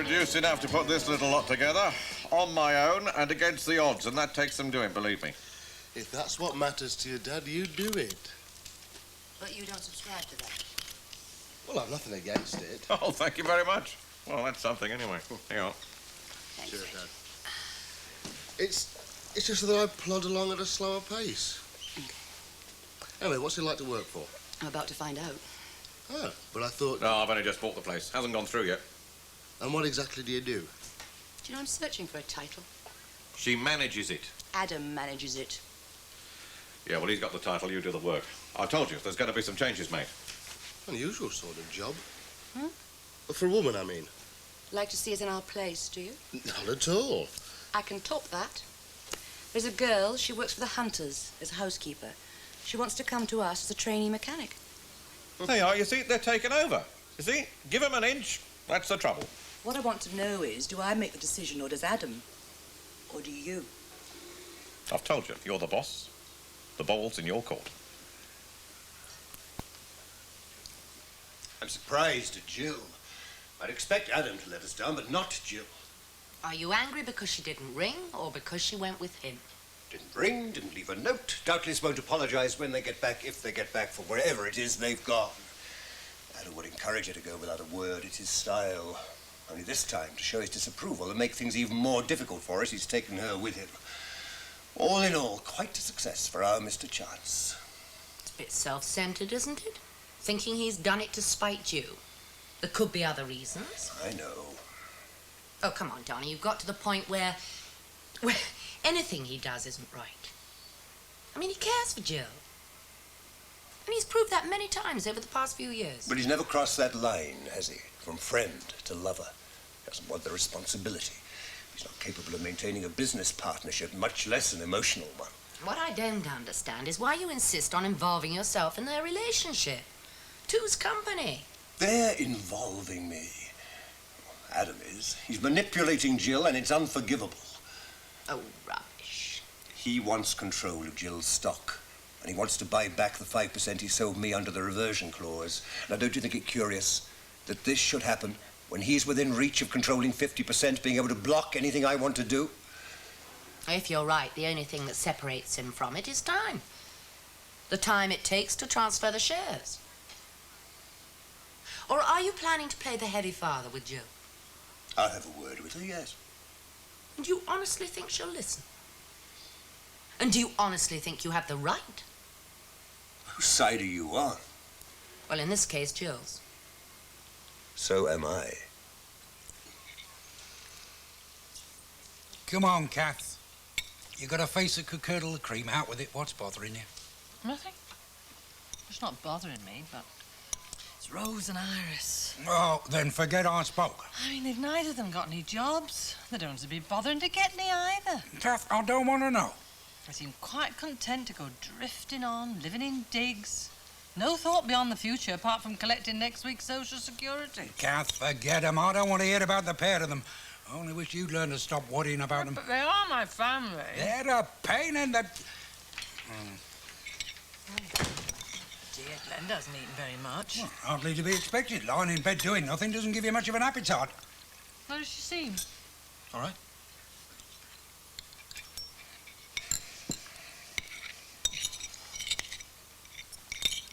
produced enough to put this little lot together, on my own and against the odds, and that takes some doing, believe me. If that's what matters to you, Dad, you do it. But you don't subscribe to that? Well, I've nothing against it. Oh, thank you very much. Well, that's something anyway. Here you are. Thanks. Sure, Dad. It's just that I plod along at a slower pace. Anyway, what's it like to work for? I'm about to find out. Oh, but I thought... No, I've only just bought the place. Hasn't gone through yet. And what exactly do you do? Do you know I'm searching for a title? She manages it. Adam manages it. Yeah, well, he's got the title, you do the work. I told you, there's going to be some changes made. Unusual sort of job. Hmm? For a woman, I mean. Like to see us in our place, do you? Not at all. I can top that. There's a girl, she works for the Hunters as a housekeeper. She wants to come to us as a trainee mechanic. They are, you see, they're taking over. You see, give them an inch, that's the trouble. What I want to know is, do I make the decision or does Adam? Or do you? I've told you, you're the boss. The ball's in your court. I'm surprised at Jill. I'd expect Adam to let us down, but not Jill. Are you angry because she didn't ring or because she went with him? Didn't ring, didn't leave a note. Doubtless won't apologize when they get back, if they get back from wherever it is they've gone. Adam would encourage her to go without a word. It's his style. Only this time, to show his disapproval and make things even more difficult for us, he's taken her with him. All in all, quite a success for our Mr. Chance. It's a bit self-centered, isn't it? Thinking he's done it to spite you. There could be other reasons. I know. Oh, come on, Donnie. You've got to the point where anything he does isn't right. I mean, he cares for Jill. And he's proved that many times over the past few years. But he's never crossed that line, has he? From friend to lover. He doesn't want the responsibility. He's not capable of maintaining a business partnership, much less an emotional one. What I don't understand is why you insist on involving yourself in their relationship. Two's company. They're involving me. Adam is. He's manipulating Jill, and it's unforgivable. Oh, rubbish. He wants control of Jill's stock, and he wants to buy back the 5% he sold me under the reversion clause. Now, don't you think it curious that this should happen when he's within reach of controlling 50%, being able to block anything I want to do? If you're right, the only thing that separates him from it is time. The time it takes to transfer the shares. Or are you planning to play the heavy father with Jill? I'll have a word with her, yes. And do you honestly think she'll listen? And do you honestly think you have the right? Whose side are you on? Well, in this case, Jill's. So am I. Come on, Kath. You got a face that could curdle the cream. Out with it. What's bothering you? Nothing. It's not bothering me, but it's Rose and Iris. Oh, then forget I spoke. I mean, they've neither of them got any jobs. They don't seem to be bothering to get any either. Kath, I don't want to know. They seem quite content to go drifting on, living in digs. No thought beyond the future apart from collecting next week's Social Security. Kath, forget 'em. I don't want to hear about the pair of them. I only wish you'd learn to stop worrying about them. But they are my family. They're a pain in the... Dear, Glenda hasn't eaten very much. Well, hardly to be expected. Lying in bed doing nothing doesn't give you much of an appetite. How does she seem? All right.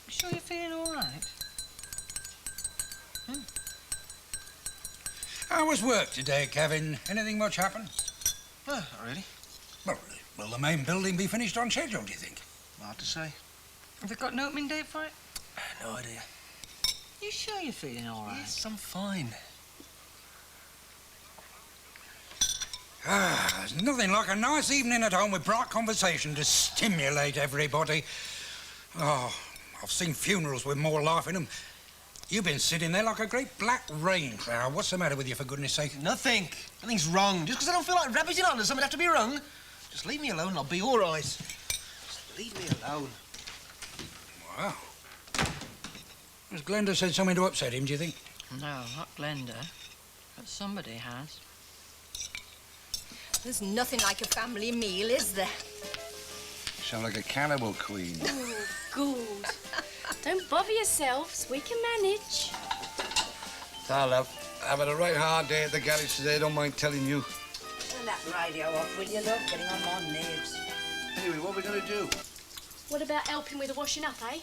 You sure you're feeling all right? How was work today, Kevin? Anything much happen? Not really. Well, will the main building be finished on schedule, do you think? Hard to say. Have they got an opening date for it? No idea. You sure you're feeling all right? Yes, I'm fine. There's nothing like a nice evening at home with bright conversation to stimulate everybody. Oh, I've seen funerals with more life in them. You've been sitting there like a great black rain cloud. What's the matter with you, for goodness sake? Nothing. Nothing's wrong. Just because I don't feel like rabbiting on, does something have to be wrong? Just leave me alone and I'll be all right. Just leave me alone. Wow. Has Glenda said something to upset him, do you think? No, not Glenda. But somebody has. There's nothing like a family meal, is there? You sound like a cannibal queen. Oh, good. Don't bother yourselves. We can manage. Ta, love. Having a right hard day at the garage today, don't mind telling you. Turn that radio off, will you, love? Getting on my nerves. Anyway, what are we going to do? What about helping with the washing up, eh?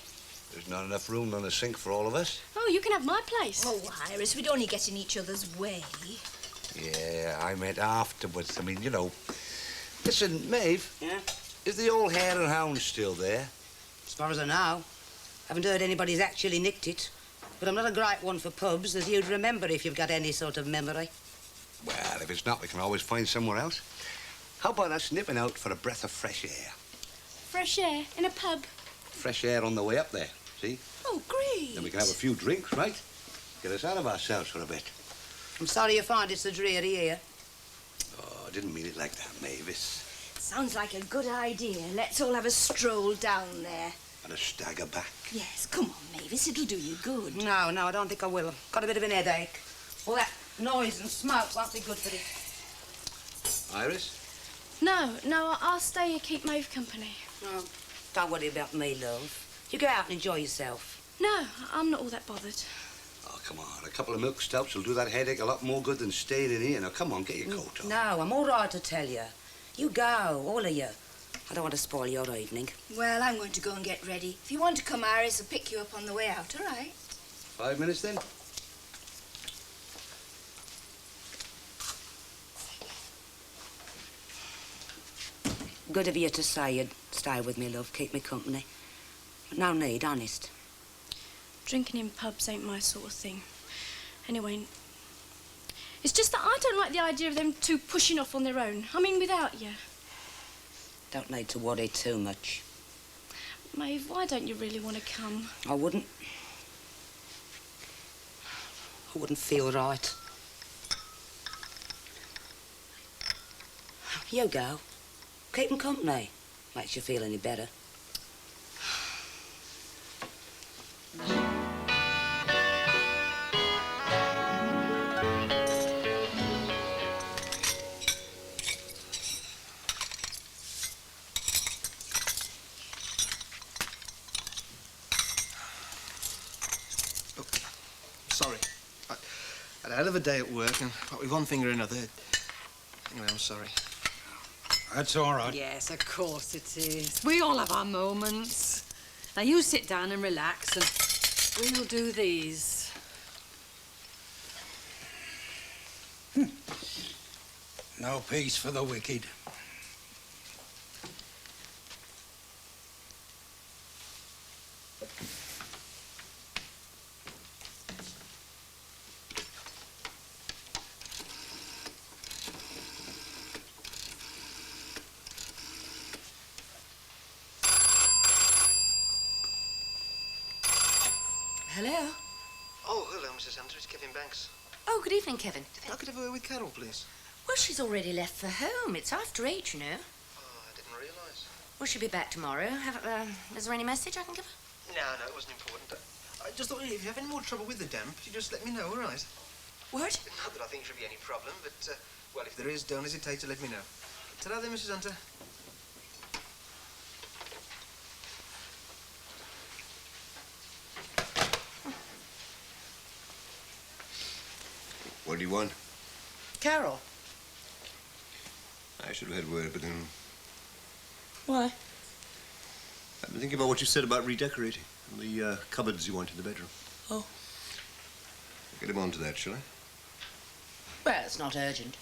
There's not enough room on the sink for all of us. Oh, you can have my place. Oh, Iris, we'd only get in each other's way. Yeah, I meant afterwards. I mean, you know. Listen, Maeve. Yeah? Is the old hare and hound still there? As far as I know. Haven't heard anybody's actually nicked it. But I'm not a great one for pubs, as you'd remember if you've got any sort of memory. Well, if it's not, we can always find somewhere else. How about us nipping out for a breath of fresh air? Fresh air in a pub. Fresh air on the way up there, see? Oh, great. Then we can have a few drinks, right? Get us out of ourselves for a bit. I'm sorry you find it so dreary here. Oh, I didn't mean it like that, Mavis. Sounds like a good idea. Let's all have a stroll down there. And a stagger back. Yes, come on, Mavis. It'll do you good. No, I don't think I will. I've got a bit of an headache. All that noise and smoke won't be good for it. Iris? No, I'll stay here, keep Maeve company. No, don't worry about me, love. You go out and enjoy yourself. No, I'm not all that bothered. Oh, come on. A couple of milk stouts will do that headache a lot more good than staying in here. Now, come on, get your coat on. No, I'm all right to tell you. You go, all of you. I don't want to spoil your evening. Well, I'm going to go and get ready. If you want to come, Iris, I'll pick you up on the way out, all right? 5 minutes, then? Good of you to say you'd stay with me, love. Keep me company. But no need, honest. Drinking in pubs ain't my sort of thing. Anyway, it's just that I don't like the idea of them two pushing off on their own. I mean, without you. Don't need to worry too much. Maeve, why don't you really want to come? I wouldn't. I wouldn't feel right. You go. Keep 'em company. Makes you feel any better. Sorry. I had a hell of a day at work, and what with one thing or another. Anyway, I'm sorry. That's all right. Yes, of course it is. We all have our moments. Now, you sit down and relax, and we'll do these. No peace for the wicked. Hello? Oh, hello, Mrs. Hunter. It's Kevin Banks. Oh, good evening, Kevin. Do you think I could have a word with Carol, please? Well, she's already left for home. It's after 8, you know. Oh, I didn't realise. Well, she'll be back tomorrow. Is there any message I can give her? No, it wasn't important. I just thought if you have any more trouble with the damp, you just let me know, all right? What? Not that I think there'll be any problem, but, well, if there is, don't hesitate to let me know. Ta-ra then, Mrs. Hunter. What do you want? Carol. I should have had word, but then Why? I've been thinking about what you said about redecorating and the cupboards you want in the bedroom. Oh. Get him on to that, shall I? Well, it's not urgent.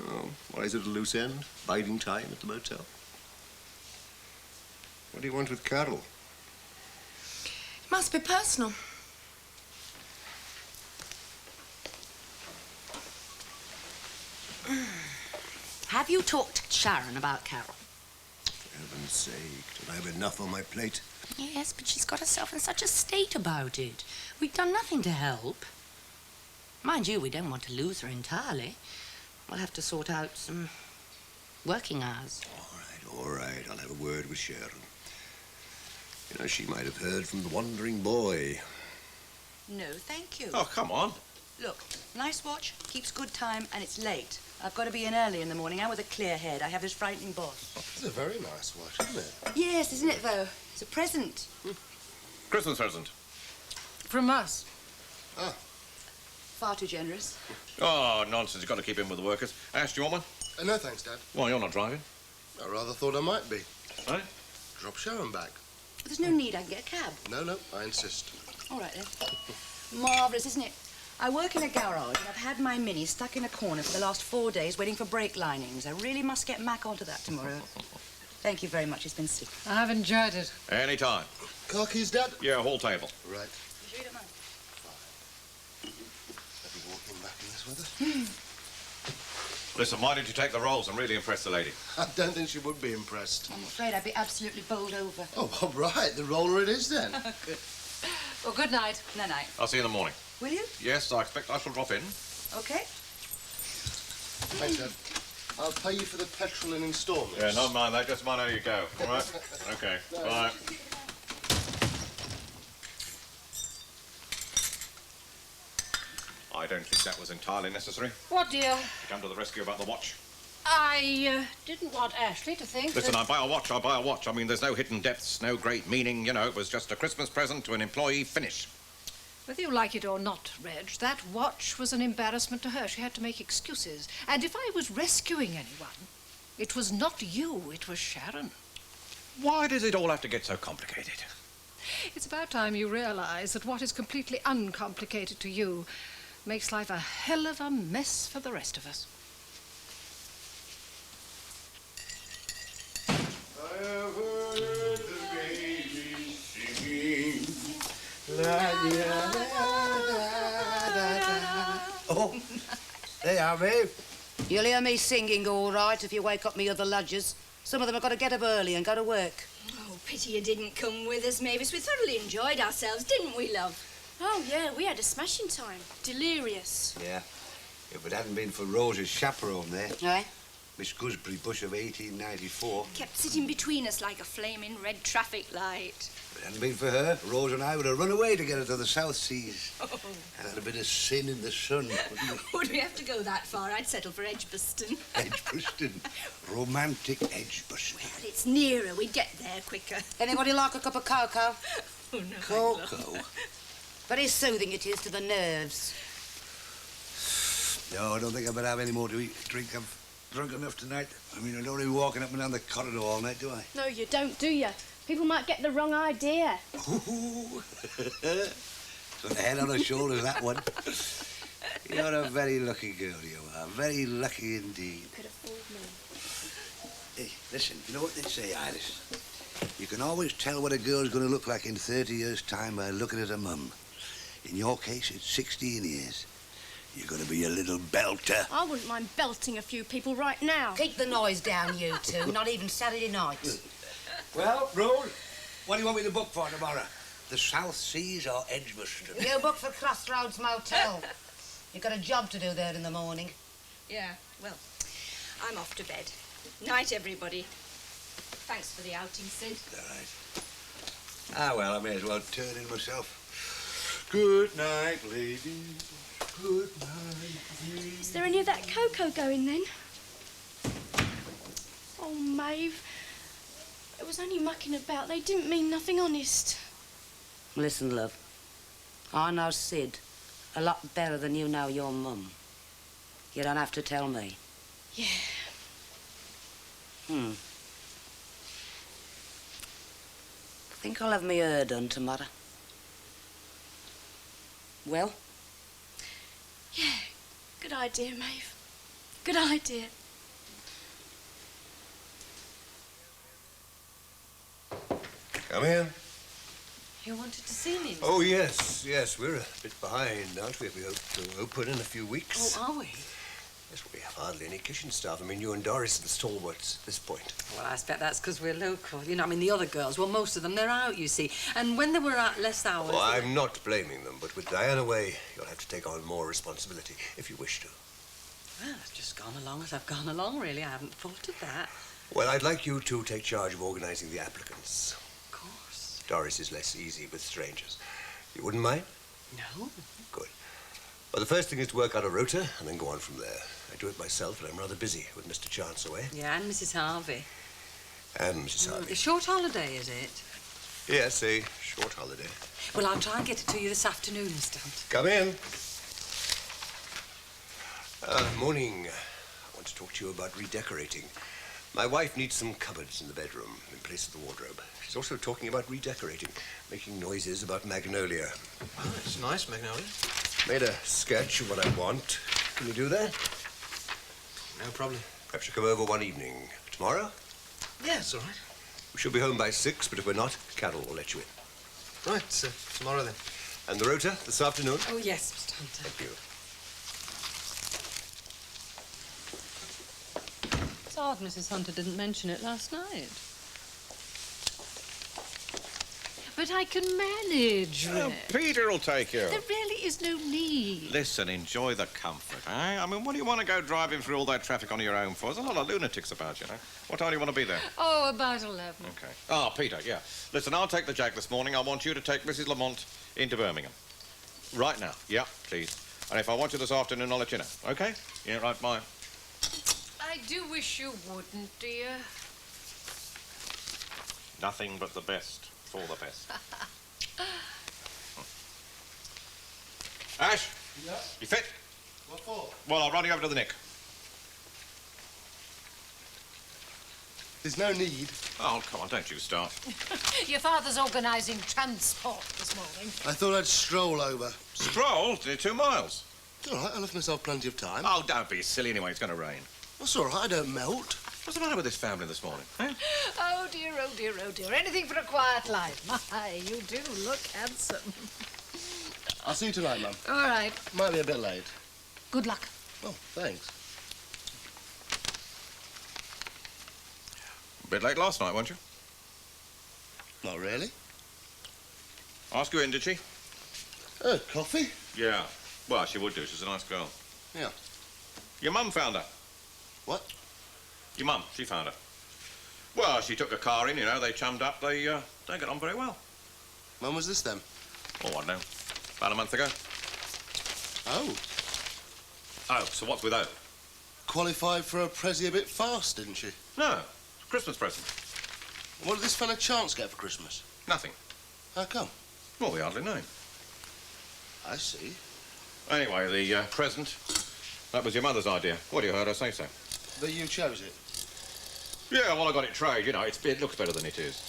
Oh, why is it a loose end? Biding time at the motel? What do you want with Carol? It must be personal. Have you talked to Sharon about Carol? For heaven's sake, don't I have enough on my plate? Yes, but she's got herself in such a state about it. We've done nothing to help. Mind you, we don't want to lose her entirely. We'll have to sort out some working hours. All right, I'll have a word with Sharon. You know, she might have heard from the wandering boy. No, thank you. Oh, come on. Look, nice watch, keeps good time, and it's late. I've got to be in early in the morning, and with a clear head. I have this frightening boss. It's a very nice watch, isn't it? Yes, isn't it, though? It's a present. Christmas present. From us. Ah. Far too generous. Oh, nonsense. You've got to keep in with the workers. Ash, do you want one? No, thanks, Dad. Well, you're not driving. I rather thought I might be. Right? Drop Sharon back. There's no need. I can get a cab. No, I insist. All right, then. Marvellous, isn't it? I work in a garage, and I've had my Mini stuck in a corner for the last 4 days waiting for brake linings. I really must get Mac onto that tomorrow. Thank you very much. It's been super. I've enjoyed it. Any time. Car keys, Dad? Yeah, hall table. Right. You sure you don't mind? Let me walk in back in this weather. Listen, why didn't you take the rolls and really impress the lady? I don't think she would be impressed. I'm afraid I'd be absolutely bowled over. Oh, all right. The roller it is, then. Good. Well, good night. Night-night. I'll see you in the morning. Will you? Yes, I expect I shall drop in. Okay. Thanks, Dad. I'll pay you for the petrol in instalments. Yeah, not mind that. Just mind how you go. All right? Okay. Bye. I don't think that was entirely necessary. What, dear? To come to the rescue about the watch. I didn't want Ashley to think Listen, that... I'll buy a watch, I'll buy a watch. I mean, there's no hidden depths, no great meaning. You know, it was just a Christmas present to an employee. Finish. Whether you like it or not, Reg, that watch was an embarrassment to her. She had to make excuses. And if I was rescuing anyone, it was not you, it was Sharon. Why does it all have to get so complicated? It's about time you realise that what is completely uncomplicated to you makes life a hell of a mess for the rest of us. I have heard the baby singing. Oh, there you are, Maeve. You'll hear me singing all right if you wake up me other lodgers. Some of them have got to get up early and go to work. Oh, pity you didn't come with us, Mavis. We thoroughly enjoyed ourselves, didn't we, love? Oh, yeah, we had a smashing time. Delirious. Yeah. If it hadn't been for Rose's chaperone there, Aye? Miss Gooseberry Bush of 1894. Kept sitting between us like a flaming red traffic light. If it hadn't been for her, Rose and I would have run away together to the South Seas. Oh. And that'd have been a sin in the sun, wouldn't it? Would we have to go that far? I'd settle for Edgbaston. Edgbaston. Romantic Edgbaston. Well, it's nearer. We'd get there quicker. Anybody like a cup of cocoa? Oh, no. Cocoa? Very soothing it is to the nerves. No, I don't think I better have any more to eat, drink. I'm drunk enough tonight. I mean, I don't want to be walking up and down the corridor all night, do I? No, you don't, do you? People might get the wrong idea. Ooh. So the head on her shoulders, that one. You're a very lucky girl, you are. Very lucky indeed. Could have fooled me. Hey, listen, you know what they say, Iris? You can always tell what a girl's going to look like in 30 years' time by looking at her mum. In your case, it's 16 years. You're going to be a little belter. I wouldn't mind belting a few people right now. Keep the noise down, you two. Not even Saturday night. Well, Rose, what do you want me to book for tomorrow? The South Seas or Edgbaston? You book for Crossroads Motel. You've got a job to do there in the morning. Yeah, well, I'm off to bed. Night, everybody. Thanks for the outing, Sid. All right. Ah, well, I may as well turn in myself. Good night, ladies. Good night. Is there any of that cocoa going then? Oh, Maeve. It was only mucking about. They didn't mean nothing honest. Listen, love. I know Sid a lot better than you know your mum. You don't have to tell me. Yeah. Think I'll have my hair done tomorrow. Well? Yeah. Good idea, Maeve. Good idea. Come in. You wanted to see me? Oh, yes. We're a bit behind, aren't we? We hope to open in a few weeks. Oh, are we? Yes, we have hardly any kitchen staff. I mean, you and Doris are the stalwarts at this point. Well, I expect that's because we're local. You know, I mean, the other girls, well, most of them, they're out, you see. And when they were out less hours... Oh, I'm not blaming them, but with Diane away, you'll have to take on more responsibility, if you wish to. Well, I've just gone along as I've gone along, really. I haven't thought of that. Well, I'd like you to take charge of organising the applicants. Of course. Doris is less easy with strangers. You wouldn't mind? No. Good. Well, the first thing is to work out a rota and then go on from there. I do it myself, but I'm rather busy with Mr. Chance away. Yeah, and Mrs. Harvey. And Mrs. Harvey. A short holiday, is it? Yes, a short holiday. Well, I'll try and get it to you this afternoon, Mr. Hunt. Come in. Morning. I want to talk to you about redecorating. My wife needs some cupboards in the bedroom in place of the wardrobe. She's also talking about redecorating, making noises about magnolia. Oh, it's nice, magnolia. Made a sketch of what I want. Can you do that? No problem. Perhaps you come over one evening. Tomorrow? Yeah, it's all right. We should be home by 6, but if we're not, Carol will let you in. Right, tomorrow then. And the rota this afternoon? Oh, yes, Mr. Hunter. Thank you. It's odd Mrs. Hunter didn't mention it last night. But I can manage, Red. Peter'll take you. There really is no need. Listen, enjoy the comfort, eh? I mean, what do you want to go driving through all that traffic on your own for? There's a lot of lunatics about, you know. What time do you want to be there? Oh, about 11. Okay. Ah, Peter, yeah. Listen, I'll take the Jag this morning. I want you to take Mrs. Lamont into Birmingham. Right now. Yeah, please. And if I want you this afternoon, I'll let you know. Okay? Yeah, right, bye. I do wish you wouldn't, dear. Nothing but the best for the best. Ash? Yeah? You fit? What for? Well, I'll run you over to the Nick. There's no need. Oh, come on, don't you start. Your father's organising transport this morning. I thought I'd stroll over. Stroll? 2 miles. It's all right, I left myself plenty of time. Oh, don't be silly anyway, it's going to rain. That's all right, I don't melt. What's the matter with this family this morning, eh? Oh, dear, oh, dear, oh, dear. Anything for a quiet life. My, you do look handsome. I'll see you tonight, Mum. All right. Might be a bit late. Good luck. Oh, thanks. A bit late last night, weren't you? Not really. Ask you in, did she? Coffee? Yeah. Well, she would do. She's a nice girl. Yeah. Your mum found her. What? Your mum, she found her. Well, she took a car in, you know, they chummed up, they got on very well. When was this then? Oh, I don't know. About a month ago. Oh. Oh, so what's with that? Qualified for a Prezi a bit fast, didn't she? No, Christmas present. What did this fella Chance get for Christmas? Nothing. How come? Well, we hardly know him. I see. Anyway, the present, that was your mother's idea. What, you heard her say so? But you chose it? Yeah, well, I got it trade, you know. It looks better than it is.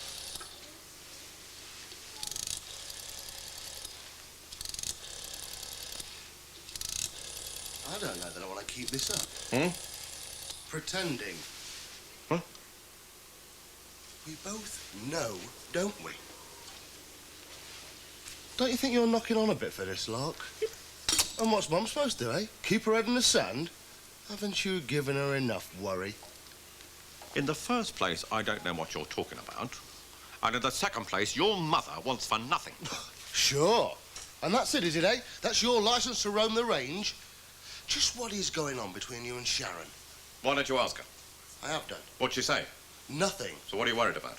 I don't know that I want to keep this up. Hmm? Pretending. Huh? We both know, don't we? Don't you think you're knocking on a bit for this lark? And what's Mum supposed to, eh? Keep her head in the sand? Haven't you given her enough worry? In the first place, I don't know what you're talking about. And in the second place, your mother wants for nothing. Sure. And that's it, is it, eh? That's your licence to roam the range? Just what is going on between you and Sharon? Why don't you ask her? I have done. What'd she say? Nothing. So what are you worried about?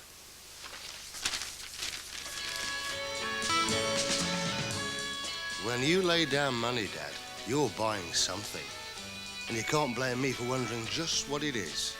When you lay down money, Dad, you're buying something. And you can't blame me for wondering just what it is.